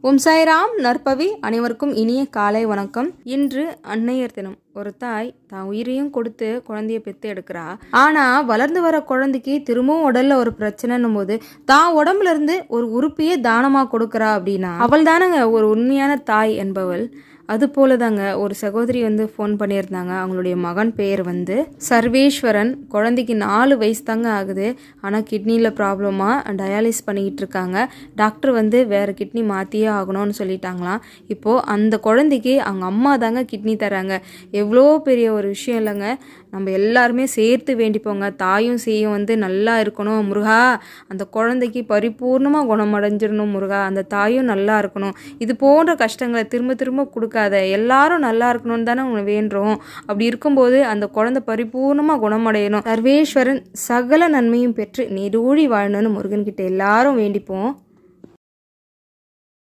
ஓம் சாய்ராம். நற்பவி அனைவருக்கும் இனிய காலை வணக்கம். இன்று அன்னையர் தினம். ஒரு தாய் தான் உயிரையும் கொடுத்து குழந்தைய பெற்று எடுக்கிறா. ஆனா வளர்ந்து வர குழந்தைக்கு திரும்பவும் உடல்ல ஒரு பிரச்சனைன்னும் போது தான் உடம்புல இருந்து ஒரு உறுப்பையே தானமா கொடுக்கறா அப்படின்னா அவள் தானங்க ஒரு உண்மையான தாய் என்பவள். அது போல தாங்க ஒரு சகோதரி ஃபோன் பண்ணியிருந்தாங்க. அவங்களுடைய மகன் பெயர் சர்வேஸ்வரன். குழந்தைக்கு 4 வயசு தாங்க ஆகுது. ஆனால் கிட்னியில் ப்ராப்ளமாக டயாலிஸ் பண்ணிக்கிட்டு இருக்காங்க. டாக்டர் வேறு கிட்னி மாற்றியே ஆகணும்னு சொல்லிட்டாங்களாம். இப்போது அந்த குழந்தைக்கு அவங்க அம்மா தாங்க கிட்னி தராங்க. எவ்வளோ பெரிய ஒரு விஷயம் இல்லைங்க. நம்ம எல்லாருமே சேர்த்து வேண்டிப்போங்க. தாயும் சேயும் நல்லா இருக்கணும் முருகா, அந்த குழந்தைக்கு பரிபூர்ணமாக குணமடைஞ்சிடணும் முருகா, அந்த தாயும் நல்லா இருக்கணும், இது போன்ற கஷ்டங்களை திரும்ப திரும்ப கொடுக்காத, எல்லாரும் நல்லா இருக்கணும்னு தானே உங்களை வேண்டுறோம். அப்படி இருக்கும்போது அந்த குழந்தை பரிபூர்ணமாக குணமடையணும், சர்வேஸ்வரன் சகல நன்மையும் பெற்று நீடூழி வாழணும்னு முருகன்கிட்ட எல்லாரும் வேண்டிப்போம்.